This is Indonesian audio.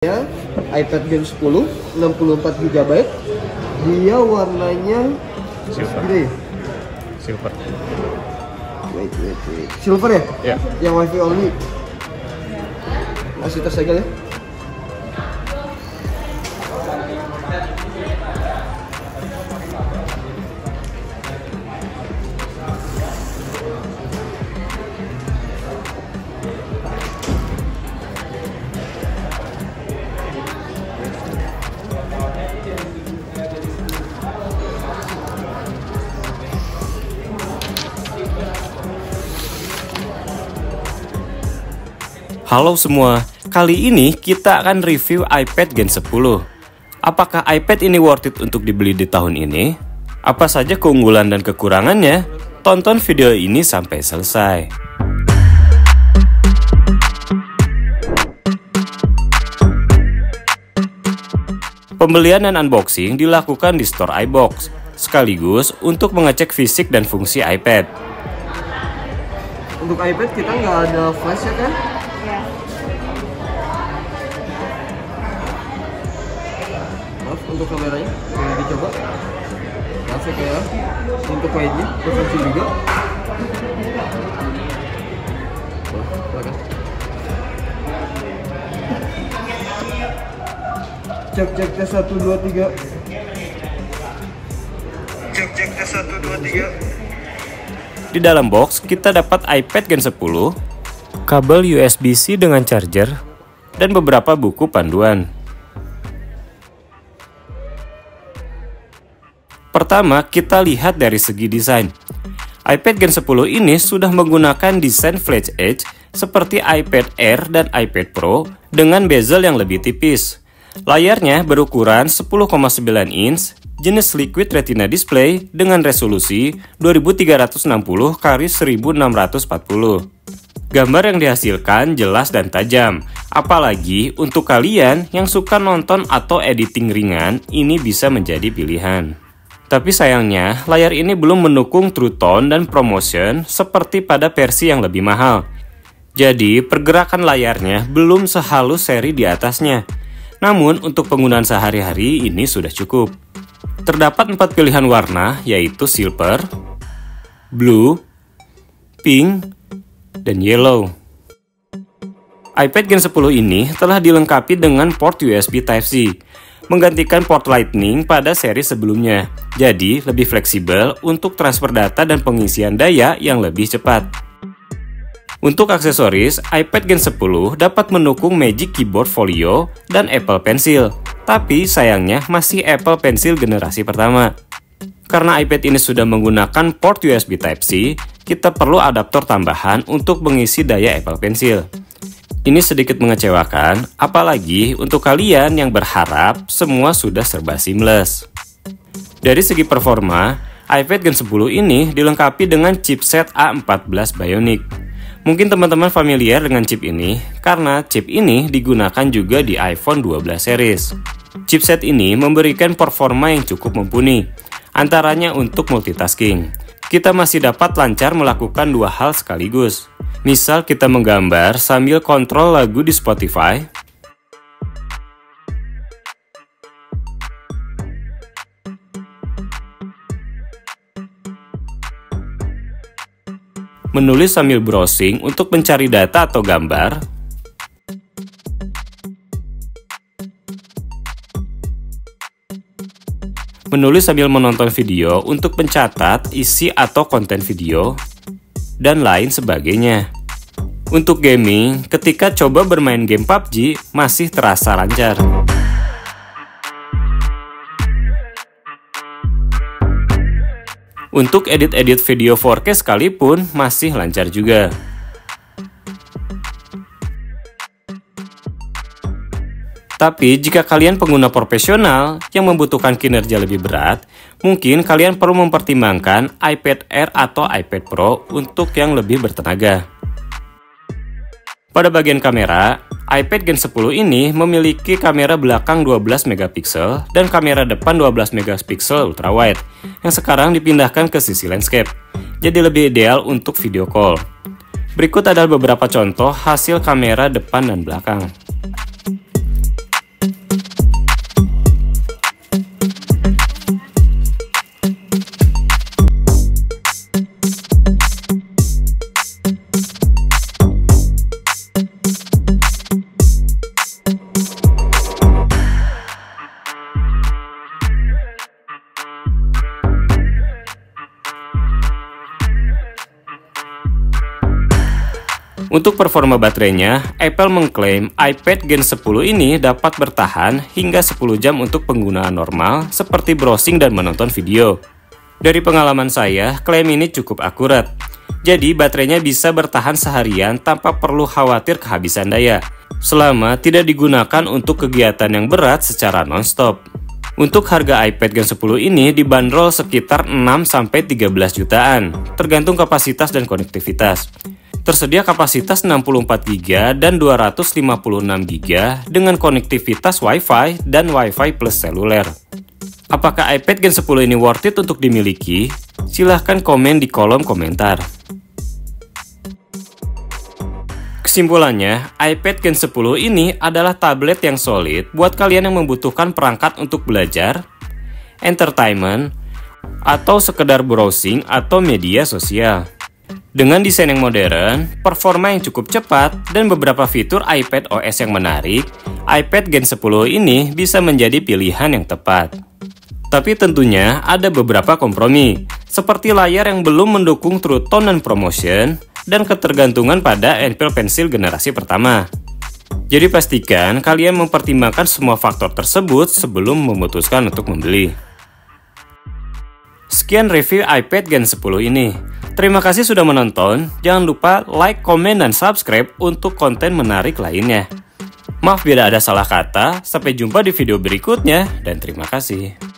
Ya, iPad Gen 10 64 GB. Dia warnanya silver. Gini. Silver. Wait. Silver ya? Ya. Yang WiFi only. Masih tersegel ya? Halo semua, kali ini kita akan review iPad Gen 10. Apakah iPad ini worth it untuk dibeli di tahun ini? Apa saja keunggulan dan kekurangannya? Tonton video ini sampai selesai. Pembelian dan unboxing dilakukan di store iBox, sekaligus untuk mengecek fisik dan fungsi iPad. Untuk iPad kita nggak ada flash ya kan? Maaf untuk kameranya, boleh dicoba. Asik ya. Untuk wide-nya, berfungsi juga. Silakan. Cek tes 1 2 3. Cek tes 1 2 3. Di dalam box kita dapat iPad Gen 10, kabel USB-C dengan charger, dan beberapa buku panduan. Pertama, kita lihat dari segi desain. iPad Gen 10 ini sudah menggunakan desain flat edge seperti iPad Air dan iPad Pro dengan bezel yang lebih tipis. Layarnya berukuran 10,9 inch, jenis Liquid Retina display dengan resolusi 2360x1640. Gambar yang dihasilkan jelas dan tajam, apalagi untuk kalian yang suka nonton atau editing ringan, ini bisa menjadi pilihan. Tapi sayangnya, layar ini belum mendukung True Tone dan ProMotion seperti pada versi yang lebih mahal. Jadi, pergerakan layarnya belum sehalus seri di atasnya. Namun, untuk penggunaan sehari-hari ini sudah cukup. Terdapat 4 pilihan warna, yaitu silver, blue, pink, dan yellow. iPad Gen 10 ini telah dilengkapi dengan port USB Type-C, menggantikan port Lightning pada seri sebelumnya, jadi lebih fleksibel untuk transfer data dan pengisian daya yang lebih cepat. Untuk aksesoris, iPad Gen 10 dapat mendukung Magic Keyboard Folio dan Apple Pencil, tapi sayangnya masih Apple Pencil generasi pertama. Karena iPad ini sudah menggunakan port USB Type-C, kita perlu adaptor tambahan untuk mengisi daya Apple Pencil. Ini sedikit mengecewakan, apalagi untuk kalian yang berharap semua sudah serba seamless. Dari segi performa, iPad Gen 10 ini dilengkapi dengan chipset A14 Bionic. Mungkin teman-teman familiar dengan chip ini, karena chip ini digunakan juga di iPhone 12 series. Chipset ini memberikan performa yang cukup mumpuni, antaranya untuk multitasking. Kita masih dapat lancar melakukan dua hal sekaligus. Misal kita menggambar sambil kontrol lagu di Spotify, menulis sambil browsing untuk mencari data atau gambar, menulis sambil menonton video untuk mencatat isi atau konten video, dan lain sebagainya. Untuk gaming, ketika coba bermain game PUBG, masih terasa lancar. Untuk edit-edit video 4K sekalipun, masih lancar juga. Tapi jika kalian pengguna profesional yang membutuhkan kinerja lebih berat, mungkin kalian perlu mempertimbangkan iPad Air atau iPad Pro untuk yang lebih bertenaga. Pada bagian kamera, iPad Gen 10 ini memiliki kamera belakang 12 megapiksel dan kamera depan 12 megapiksel ultrawide yang sekarang dipindahkan ke sisi landscape, jadi lebih ideal untuk video call. Berikut adalah beberapa contoh hasil kamera depan dan belakang. Untuk performa baterainya, Apple mengklaim iPad Gen 10 ini dapat bertahan hingga 10 jam untuk penggunaan normal seperti browsing dan menonton video. Dari pengalaman saya, klaim ini cukup akurat. Jadi baterainya bisa bertahan seharian tanpa perlu khawatir kehabisan daya, selama tidak digunakan untuk kegiatan yang berat secara non-stop. Untuk harga iPad Gen 10 ini dibanderol sekitar 6-13 jutaan, tergantung kapasitas dan konektivitas. Tersedia kapasitas 64GB dan 256GB dengan konektivitas Wi-Fi dan Wi-Fi plus seluler. Apakah iPad Gen 10 ini worth it untuk dimiliki? Silahkan komen di kolom komentar. Kesimpulannya, iPad Gen 10 ini adalah tablet yang solid buat kalian yang membutuhkan perangkat untuk belajar, entertainment, atau sekedar browsing atau media sosial. Dengan desain yang modern, performa yang cukup cepat, dan beberapa fitur iPad OS yang menarik, iPad Gen 10 ini bisa menjadi pilihan yang tepat. Tapi tentunya ada beberapa kompromi, seperti layar yang belum mendukung True Tone dan ProMotion, dan ketergantungan pada Apple Pencil generasi pertama. Jadi pastikan kalian mempertimbangkan semua faktor tersebut sebelum memutuskan untuk membeli. Sekian review iPad Gen 10 ini. Terima kasih sudah menonton, jangan lupa like, komen, dan subscribe untuk konten menarik lainnya. Maaf bila ada salah kata, sampai jumpa di video berikutnya, dan terima kasih.